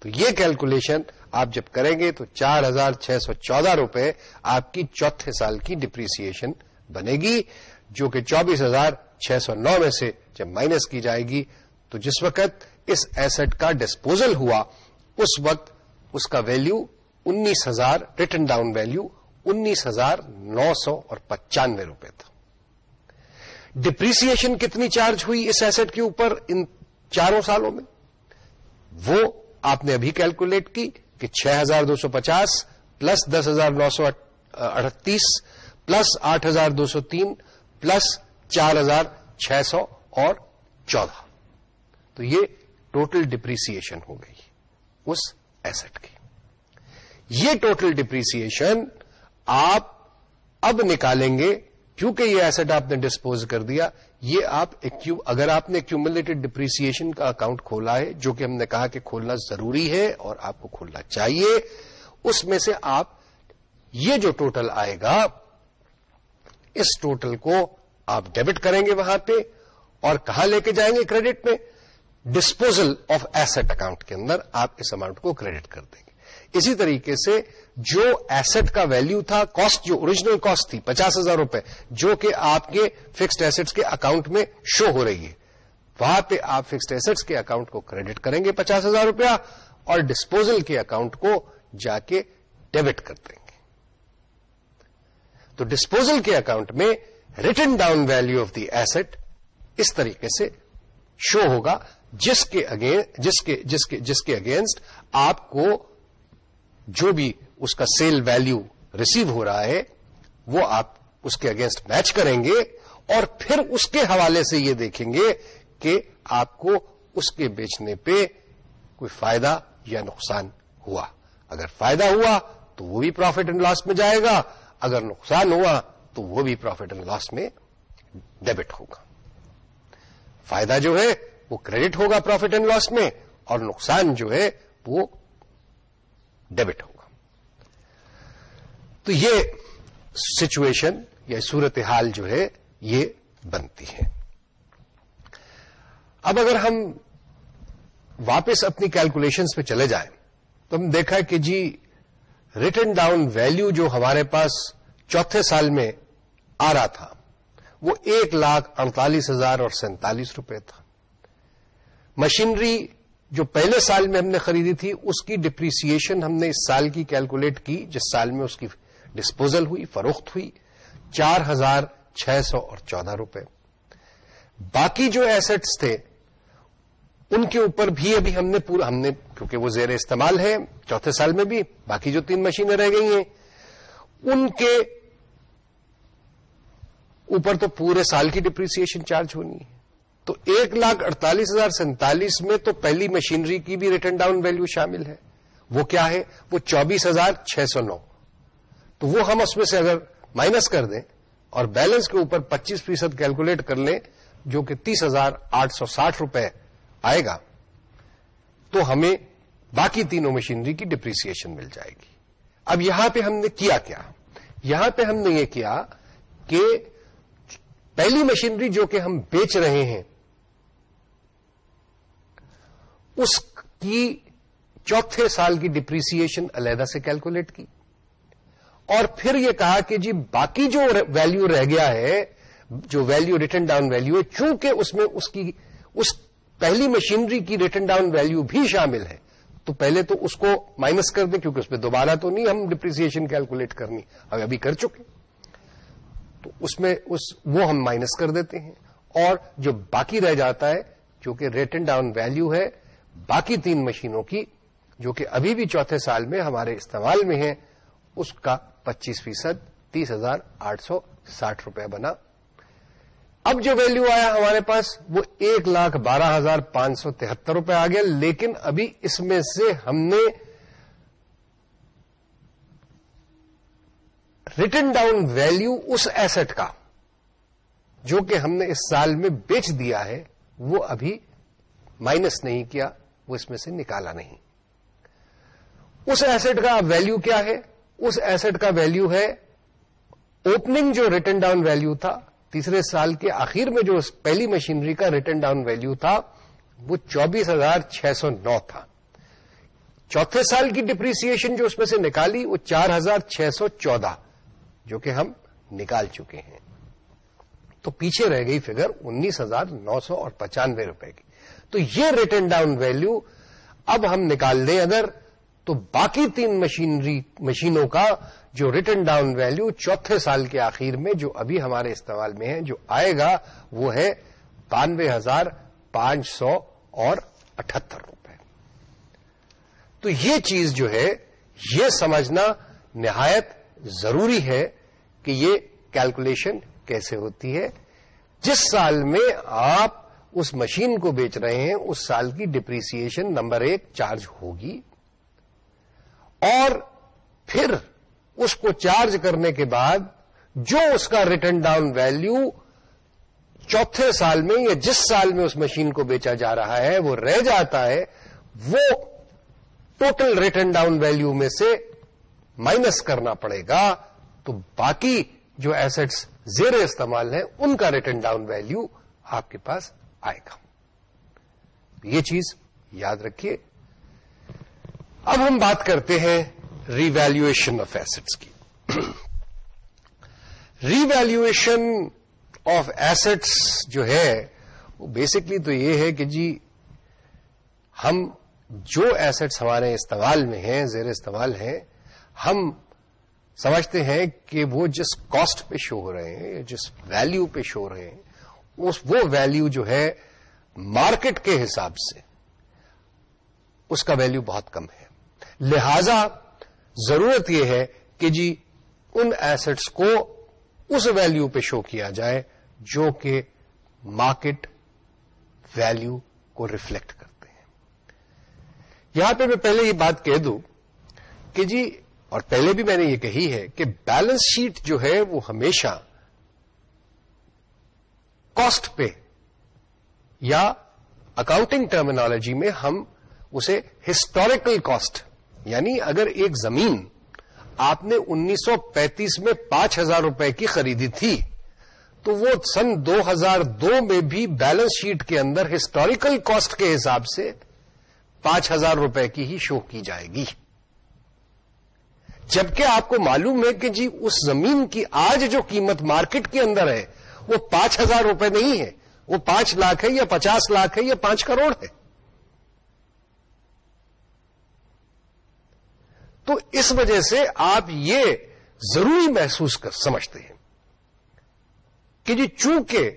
تو یہ کیلکولیشن آپ جب کریں گے تو 4,614 روپے آپ کی چوتھے سال کی ڈپریسیشن بنے گی, جو کہ 24,609 میں سے جب مائنس کی جائے گی تو جس وقت اس ایسٹ کا ڈسپوزل ہوا اس وقت اس کا ویلیو 19,000 ریٹن ڈاؤن ویلیو 19,995 روپے تھا. ڈپریسیشن کتنی چارج ہوئی اس ایسٹ کے اوپر ان 4 سالوں میں, وہ آپ نے ابھی کیلکولیٹ کی کہ 6,250 پلس 10,938 پلس 8,203 پلس 4,614. تو یہ ٹوٹل ڈپریسیشن ہو گئی اس ایسٹ کی. یہ ٹوٹل ڈپریسیشن آپ اب نکالیں گے کیونکہ یہ ایسٹ آپ نے ڈسپوز کر دیا. یہ آپ اگر آپ نے ایکومولیٹڈ ڈپریسیشن کا اکاؤنٹ کھولا ہے, جو کہ ہم نے کہا کہ کھولنا ضروری ہے اور آپ کو کھولنا چاہیے, اس میں سے آپ یہ جو ٹوٹل آئے گا اس ٹوٹل کو آپ ڈیبٹ کریں گے وہاں پہ, اور کہاں لے کے جائیں گے کریڈٹ میں؟ ڈسپوزل آف ایسٹ اکاؤنٹ کے اندر آپ اس اماؤنٹ کو کریڈٹ کر دیں گے. اسی طریقے سے جو ایسٹ کا ویلیو تھا, کاسٹ جو اوریجنل کاسٹ تھی 50,000 روپے, جو کہ آپ کے فکسڈ ایسٹس کے اکاؤنٹ میں شو ہو رہی ہے, وہاں پہ آپ فکسڈ ایسٹس کے اکاؤنٹ کو کریڈٹ کریں گے 50,000 روپیہ, اور ڈسپوزل کے اکاؤنٹ کو جا کے ڈیبٹ کر دیں گے. تو ڈسپوزل کے اکاؤنٹ میں written down value of the asset اس طریقے سے شو ہوگا, جس کے اگینسٹ آپ کو جو بھی اس کا سیل ویلیو ریسیو ہو رہا ہے وہ آپ اس کے اگینسٹ میچ کریں گے, اور پھر اس کے حوالے سے یہ دیکھیں گے کہ آپ کو اس کے بیچنے پہ کوئی فائدہ یا نقصان ہوا. اگر فائدہ ہوا تو وہ بھی پروفٹ اینڈ لاس میں جائے گا, اگر نقصان ہوا تو وہ بھی پروفٹ اینڈ لاس میں ڈیبٹ ہوگا. فائدہ جو ہے وہ کریڈٹ ہوگا پروفٹ اینڈ لاس میں, اور نقصان جو ہے وہ ڈیبٹ ہوگا. تو یہ سچویشن یا صورتحال جو ہے یہ بنتی ہے. اب اگر ہم واپس اپنی کیلکولیشنز پہ چلے جائیں تو ہم دیکھا کہ جی ریٹن ڈاؤن ویلیو جو ہمارے پاس چوتھے سال میں آ رہا تھا وہ 1,48,047 روپے تھا. مشینری جو پہلے سال میں ہم نے خریدی تھی اس کی ڈپریسیشن ہم نے اس سال کی کیلکولیٹ کی جس سال میں اس کی ڈسپوزل ہوئی, فروخت ہوئی, 4,614 روپے. باقی جو ایسٹس تھے ان کے اوپر بھی ابھی ہم نے کیونکہ وہ زیر استعمال ہے چوتھے سال میں بھی, باقی جو 3 مشینیں رہ گئی ہیں ان کے اوپر تو پورے سال کی ڈپریسیشن چارج ہونی ہے. تو 1,48,047 میں تو پہلی مشینری کی بھی ریٹن ڈاؤن ویلیو شامل ہے. وہ کیا ہے؟ وہ 24,609. تو وہ ہم اس میں سے اگر مائنس کر دیں اور بیلنس کے اوپر 25% کیلکولیٹ کر لیں جو کہ 30,860 روپے آئے گا, تو ہمیں باقی تینوں مشینری کی ڈپریسیشن مل جائے گی. اب یہاں پہ ہم نے کیا کیا؟ یہاں پہ ہم نے یہ کیا کہ پہلی مشینری جو کہ ہم بیچ رہے ہیں اس کی چوتھے سال کی ڈپریسیشن علیحدہ سے کیلکولیٹ کی, اور پھر یہ کہا کہ جی باقی جو ویلیو رہ گیا ہے, جو ویلیو ریٹن ڈاؤن ویلیو ہے, چونکہ اس میں اس پہلی مشینری کی ریٹن ڈاؤن ویلیو بھی شامل ہے, تو پہلے تو اس کو مائنس کر دیں کیونکہ اس میں دوبارہ تو نہیں ہم ڈپریسیشن کیلکولیٹ کرنی, ابھی کر چکے, تو اس میں وہ ہم مائنس کر دیتے ہیں, اور جو باقی رہ جاتا ہے جو کہ ریٹن ڈاؤن ویلیو ہے باقی 3 مشینوں کی جو کہ ابھی بھی چوتھے سال میں ہمارے استعمال میں ہیں, اس کا 25% 30,860 روپے بنا. اب جو ویلیو آیا ہمارے پاس وہ 1,12,573 روپے آ گیا, لیکن ابھی اس میں سے ہم نے ریٹن ڈاؤن ویلیو اس ایسٹ کا جو کہ ہم نے اس سال میں بیچ دیا ہے وہ ابھی مائنس نہیں کیا, وہ اس میں سے نکالا نہیں. اس ایسٹ کا ویلیو کیا ہے؟ اس ایسٹ کا ویلیو ہے اوپننگ جو ریٹن ڈاؤن ویلیو تھا تیسرے سال کے آخر میں, جو پہلی مشینری کا ریٹن ڈاؤن ویلیو تھا وہ 24,609 تھا. چوتھے سال کی ڈپریسیشن جو اس میں سے نکالی وہ 4,614 جو کہ ہم نکال چکے ہیں, تو پیچھے رہ گئی فگر 19,995 روپے کی. تو یہ ریٹن ڈاؤن ویلیو اب ہم نکال دیں اگر, تو باقی 3 مشینوں کا جو ریٹن ڈاؤن ویلیو چوتھے سال کے آخر میں جو ابھی ہمارے استعمال میں ہے جو آئے گا وہ ہے 92,578 روپے. تو یہ چیز جو ہے یہ سمجھنا نہایت ضروری ہے کہ یہ کیلکولیشن کیسے ہوتی ہے. جس سال میں آپ اس مشین کو بیچ رہے ہیں اس سال کی ڈپریسیشن نمبر 1 چارج ہوگی, اور پھر اس کو چارج کرنے کے بعد جو اس کا ریٹن ڈاؤن ویلیو چوتھے سال میں یا جس سال میں اس مشین کو بیچا جا رہا ہے وہ رہ جاتا ہے, وہ ٹوٹل ریٹن ڈاؤن ویلیو میں سے مائنس کرنا پڑے گا, تو باقی جو ایسٹس زیر استعمال ہیں ان کا ریٹن ڈاؤن ویلیو آپ کے پاس آئے گا. یہ چیز یاد رکھیے. اب ہم بات کرتے ہیں ری ویلیویشن آف ایسٹس کی. ری ویلیویشن آف ایسٹس جو ہے وہ بیسکلی تو یہ ہے کہ جی ہم جو ایسٹس ہمارے استعمال میں ہیں, زیر استعمال ہیں, ہم سمجھتے ہیں کہ وہ جس کاسٹ پہ شو ہو رہے ہیں, جس ویلیو پہ شو ہو رہے ہیں, وہ ویلیو جو ہے مارکیٹ کے حساب سے اس کا ویلیو بہت کم ہے. لہذا ضرورت یہ ہے کہ جی ان ایسٹس کو اس ویلیو پہ شو کیا جائے جو کہ مارکیٹ ویلیو کو ریفلیکٹ کرتے ہیں. یہاں پہ میں پہلے یہ بات کہہ دوں کہ جی اور پہلے بھی میں نے یہ کہی ہے کہ بیلنس شیٹ جو ہے وہ ہمیشہ کاسٹ پہ یا اکاؤنٹنگ ٹرمینالوجی میں ہم اسے ہسٹوریکل کاسٹ، یعنی اگر ایک زمین آپ نے 1935 میں 5,000 روپے کی خریدی تھی تو وہ سن 2002 میں بھی بیلنس شیٹ کے اندر ہسٹوریکل کاسٹ کے حساب سے 5,000 روپے کی ہی شو کی جائے گی، جبکہ آپ کو معلوم ہے کہ جی اس زمین کی آج جو قیمت مارکیٹ کے اندر ہے وہ 5,000 روپے نہیں ہے، وہ 5 لاکھ ہے یا 50 لاکھ ہے یا 5 کروڑ ہے۔ تو اس وجہ سے آپ یہ ضروری محسوس سمجھتے ہیں کہ جی چونکہ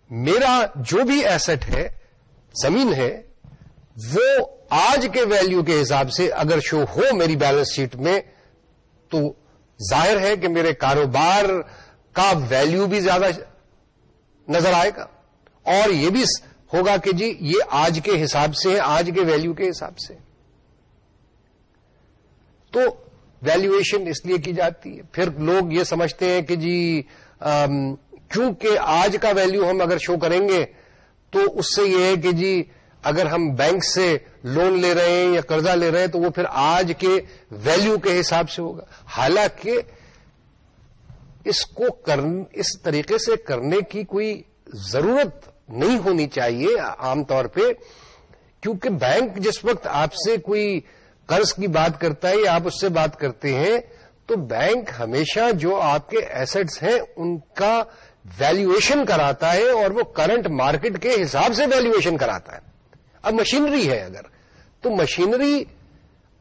میرا جو بھی ایسٹ ہے، زمین ہے، وہ آج کے ویلیو کے حساب سے اگر شو ہو میری بیلنس شیٹ میں تو ظاہر ہے کہ میرے کاروبار کا ویلیو بھی زیادہ نظر آئے گا، اور یہ بھی ہوگا کہ جی یہ آج کے حساب سے، آج کے ویلیو کے حساب سے۔ تو ویلیویشن اس لیے کی جاتی ہے۔ پھر لوگ یہ سمجھتے ہیں کہ جی کیونکہ آج کا ویلیو ہم اگر شو کریں گے تو اس سے یہ ہے کہ جی اگر ہم بینک سے لون لے رہے ہیں یا قرضہ لے رہے ہیں تو وہ پھر آج کے ویلیو کے حساب سے ہوگا، حالانکہ اس طریقے سے کرنے کی کوئی ضرورت نہیں ہونی چاہیے عام طور پہ، کیونکہ بینک جس وقت آپ سے کوئی قرض کی بات کرتا ہے یا آپ اس سے بات کرتے ہیں تو بینک ہمیشہ جو آپ کے ایسٹس ہیں ان کا ویلیویشن کراتا ہے، اور وہ کرنٹ مارکیٹ کے حساب سے ویلیویشن کراتا ہے۔ اب مشینری ہے تو مشینری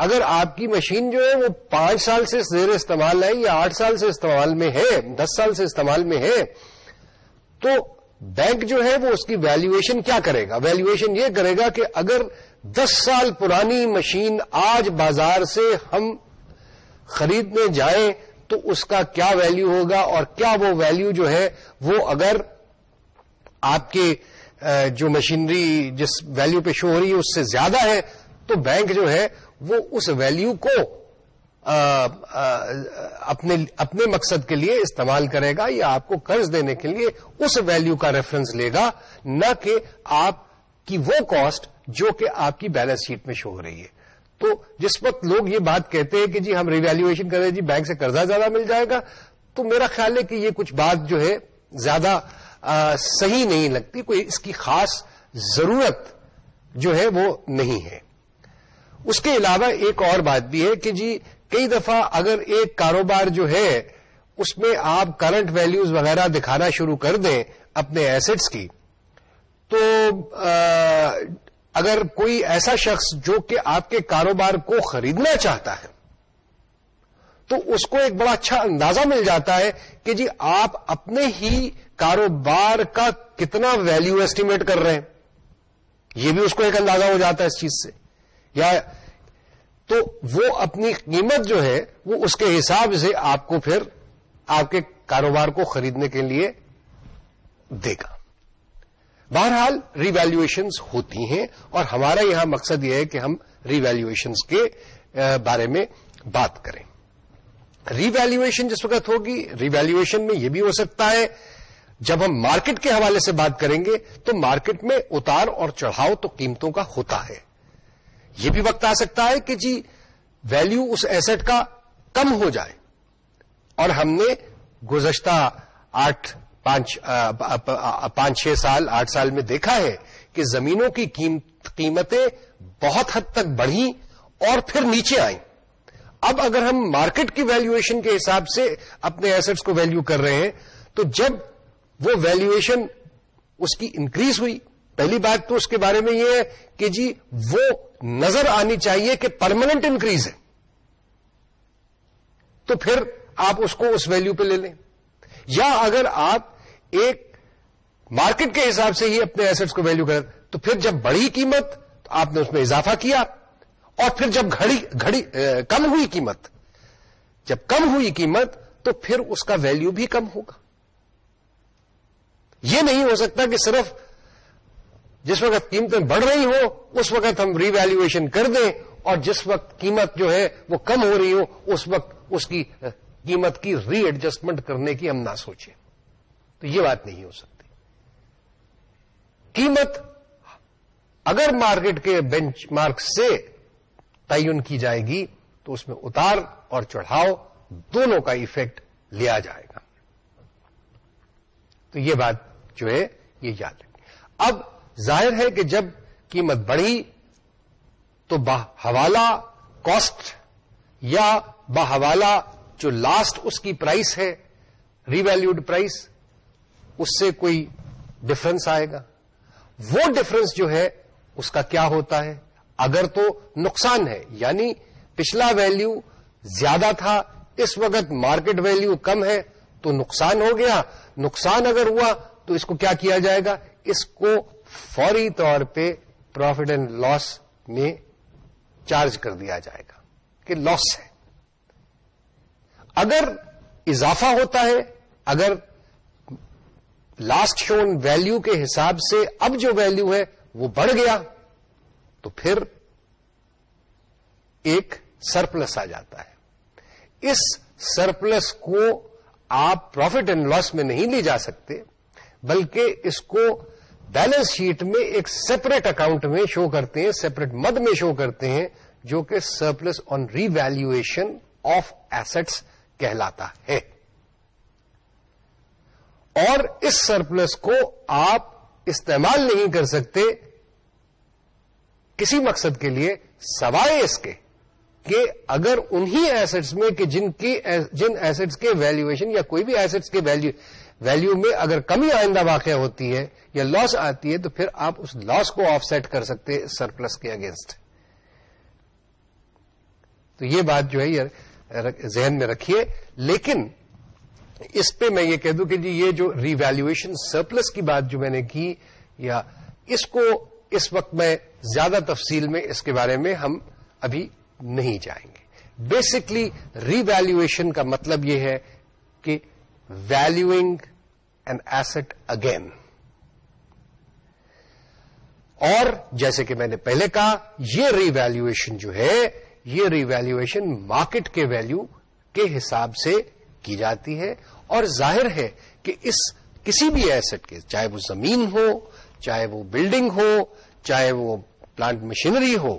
اگر آپ کی مشین جو ہے وہ 5 سال سے زیر استعمال ہے یا 8 سال سے استعمال میں ہے، 10 سال سے استعمال میں ہے، تو بینک جو ہے وہ اس کی ویلیویشن کیا کرے گا؟ ویلیویشن یہ کرے گا کہ اگر 10 سال پرانی مشین آج بازار سے ہم خریدنے جائیں تو اس کا کیا ویلیو ہوگا، اور کیا وہ ویلیو جو ہے وہ اگر آپ کے جو مشینری جس ویلیو پہ شو ہو رہی ہے اس سے زیادہ ہے تو بینک جو ہے وہ اس ویلیو کو اپنے مقصد کے لیے استعمال کرے گا، یا آپ کو قرض دینے کے لیے اس ویلیو کا ریفرنس لے گا، نہ کہ آپ کی وہ کاسٹ جو کہ آپ کی بیلنس شیٹ میں شو ہو رہی ہے۔ تو جس وقت لوگ یہ بات کہتے ہیں کہ جی ہم ریویلیویشن کریں، جی بینک سے قرضہ زیادہ مل جائے گا، تو میرا خیال ہے کہ یہ کچھ بات جو ہے زیادہ صحیح نہیں لگتی، کوئی اس کی خاص ضرورت جو ہے وہ نہیں ہے۔ اس کے علاوہ ایک اور بات بھی ہے کہ جی کئی دفعہ اگر ایک کاروبار جو ہے اس میں آپ کرنٹ ویلیوز وغیرہ دکھانا شروع کر دیں اپنے ایسٹس کی، تو اگر کوئی ایسا شخص جو کہ آپ کے کاروبار کو خریدنا چاہتا ہے تو اس کو ایک بڑا اچھا اندازہ مل جاتا ہے کہ جی آپ اپنے ہی کاروبار کا کتنا ویلیو ایسٹیمیٹ کر رہے ہیں، یہ بھی اس کو ایک اندازہ ہو جاتا ہے اس چیز سے، یا تو وہ اپنی قیمت جو ہے وہ اس کے حساب سے آپ کو پھر آپ کے کاروبار کو خریدنے کے لیے دے گا۔ بہرحال ریویلیویشنز ہوتی ہیں، اور ہمارا یہاں مقصد یہ ہے کہ ہم ریویلیویشنز کے بارے میں بات کریں۔ ریویلیویشن جس وقت ہوگی، ریویلیویشن میں یہ بھی ہو سکتا ہے جب ہم مارکیٹ کے حوالے سے بات کریں گے تو مارکیٹ میں اتار اور چڑھاؤ تو قیمتوں کا ہوتا ہے، یہ بھی وقت آ سکتا ہے کہ جی ویلیو اس ایسٹ کا کم ہو جائے، اور ہم نے گزشتہ 5-6 سال 8 سال میں دیکھا ہے کہ زمینوں کی قیمتیں بہت حد تک بڑھیں اور پھر نیچے آئیں۔ اب اگر ہم مارکیٹ کی ویلیویشن کے حساب سے اپنے ایسٹس کو ویلیو کر رہے ہیں تو جب وہ ویلیویشن اس کی انکریز ہوئی، پہلی بات تو اس کے بارے میں یہ ہے کہ جی وہ نظر آنی چاہیے کہ پرماننٹ انکریز ہے، تو پھر آپ اس کو اس ویلیو پہ لے لیں، یا اگر آپ ایک مارکیٹ کے حساب سے ہی اپنے ایسٹس کو ویلیو کریں تو پھر جب بڑھی قیمت تو آپ نے اس میں اضافہ کیا، اور پھر جب کم ہوئی قیمت تو پھر اس کا ویلیو بھی کم ہوگا۔ یہ نہیں ہو سکتا کہ صرف جس وقت قیمتیں بڑھ رہی ہوں اس وقت ہم ری ویلیویشن کر دیں، اور جس وقت قیمت جو ہے وہ کم ہو رہی ہو اس وقت اس کی قیمت کی ری ایڈجسٹمنٹ کرنے کی ہم نہ سوچیں. تو یہ بات نہیں ہو سکتی. قیمت اگر مارکیٹ کے بینچ مارک سے تعین کی جائے گی تو اس میں اتار اور چڑھاؤ دونوں کا ایفیکٹ لیا جائے گا. تو یہ بات جو ہے یہ یاد رکھیں. اب ظاہر ہے کہ جب قیمت بڑھی تو بحوالہ کاسٹ یا بحوالہ جو لاسٹ اس کی پرائس ہے ری ویلیوڈ پرائس اس سے کوئی ڈفرنس آئے گا. وہ ڈفرنس جو ہے اس کا کیا ہوتا ہے؟ اگر تو نقصان ہے یعنی پچھلا ویلیو زیادہ تھا اس وقت مارکیٹ ویلیو کم ہے تو نقصان ہو گیا. نقصان اگر ہوا تو اس کو کیا کیا جائے گا؟ اس کو فوری طور پہ پروفٹ اینڈ لاس میں چارج کر دیا جائے گا کہ لاس ہے. اگر اضافہ ہوتا ہے، اگر لاسٹ شون ویلیو کے حساب سے اب جو ویلیو ہے وہ بڑھ گیا تو پھر ایک سرپلس آ جاتا ہے. اس سرپلس کو آپ پروفٹ اینڈ لاس میں نہیں لے جا سکتے بلکہ اس کو بیلنس شیٹ میں ایک سیپریٹ اکاؤنٹ میں شو کرتے ہیں، سیپریٹ مد میں شو کرتے ہیں جو کہ surplus on revaluation of assets کہلاتا ہے. اور اس سرپلس کو آپ استعمال نہیں کر سکتے کسی مقصد کے لیے سوائے اس کے کہ اگر انہی ایسٹس میں کہ جن ایسٹس کے ویلیویشن یا کوئی بھی ایسٹس کے ویلیو میں اگر کمی آئندہ واقع ہوتی ہے یا لاس آتی ہے تو پھر آپ اس لاس کو آف سیٹ کر سکتے ہیں سرپلس کے اگینسٹ. تو یہ بات جو ہے یہ ذہن میں رکھیے. لیکن اس پہ میں یہ کہہ دوں کہ جی یہ جو ری ویلیویشن سرپلس کی بات جو میں نے کی یا اس کو اس وقت میں زیادہ تفصیل میں اس کے بارے میں ہم ابھی نہیں جائیں گے. بیسکلی ری ویلیویشن کا مطلب یہ ہے کہ ویلیوئنگ این ایسٹ اگین. اور جیسے کہ میں نے پہلے کہا یہ ری ویلیویشن جو ہے یہ ری ویلیویشن مارکیٹ کے ویلیو کے حساب سے کی جاتی ہے. اور ظاہر ہے کہ اس کسی بھی ایسٹ کے چاہے وہ زمین ہو چاہے وہ بلڈنگ ہو چاہے وہ پلانٹ مشینری ہو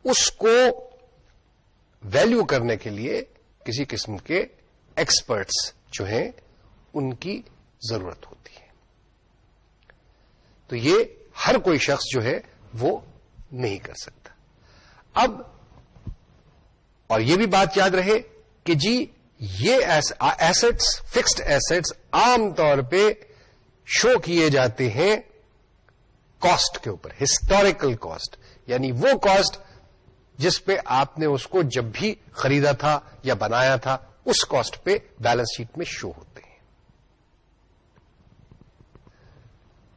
اس کو ویلیو کرنے کے لیے کسی قسم کے ایکسپرٹس جو ہیں ان کی ضرورت ہوتی ہے. تو یہ ہر کوئی شخص جو ہے وہ نہیں کر سکتا. اب اور یہ بھی بات یاد رہے کہ جی یہ ایسٹس فکسڈ ایسٹس عام طور پہ شو کیے جاتے ہیں کاسٹ کے اوپر، ہسٹوریکل کاسٹ یعنی وہ کاسٹ جس پہ آپ نے اس کو جب بھی خریدا تھا یا بنایا تھا اس کاسٹ پہ بیلنس شیٹ میں شو ہوتے ہیں.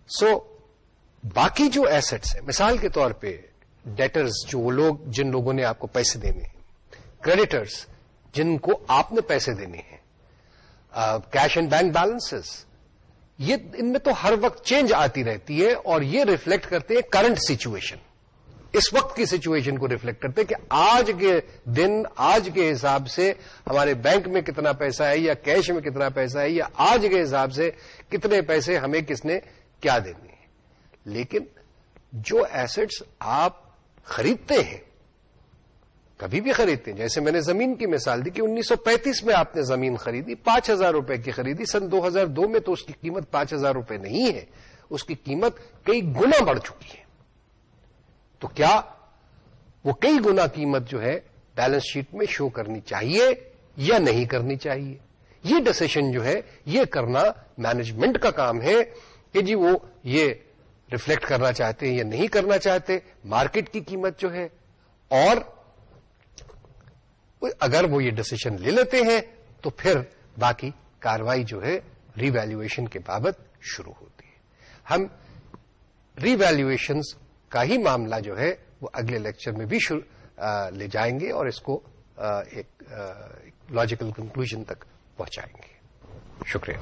سو باقی جو ایسٹس ہیں مثال کے طور پہ ڈیٹرز جو وہ لوگ جن لوگوں نے آپ کو پیسے دینے ہیں، کریڈیٹرز جن کو آپ نے پیسے دینے ہیں، کیش اینڈ بینک بیلنسز، یہ ان میں تو ہر وقت چینج آتی رہتی ہے اور یہ ریفلیکٹ کرتے ہیں کرنٹ سچویشن، اس وقت کی سچویشن کو ریفلیکٹ کرتے ہیں کہ آج کے دن آج کے حساب سے ہمارے بینک میں کتنا پیسہ ہے یا کیش میں کتنا پیسہ ہے یا آج کے حساب سے کتنے پیسے ہمیں کس نے کیا دینے ہیں. لیکن جو ایسٹس آپ خریدتے ہیں کبھی بھی خریدتے ہیں، جیسے میں نے زمین کی مثال دی کہ 1935 میں آپ نے زمین خریدی 5,000 روپے کی خریدی، سن 2002 میں تو اس کی قیمت 5,000 روپے نہیں ہے، اس کی قیمت کئی گنا بڑھ چکی ہے. تو کیا وہ کئی گنا قیمت جو ہے بیلنس شیٹ میں شو کرنی چاہیے یا نہیں کرنی چاہیے؟ یہ ڈیسیشن جو ہے یہ کرنا مینجمنٹ کا کام ہے کہ جی وہ یہ ریفلیکٹ کرنا چاہتے ہیں یا نہیں کرنا چاہتے مارکیٹ کی قیمت جو ہے. اور اگر وہ یہ ڈیسیشن لے لیتے ہیں تو پھر باقی کاروائی جو ہے ری ویلیویشن کے بابت شروع ہوتی ہے. ہم ری ویلیویشنز کا ہی معاملہ جو ہے وہ اگلے لیکچر میں بھی لے جائیں گے اور اس کو ایک لاجیکل کنکلوژن تک پہنچائیں گے. شکریہ.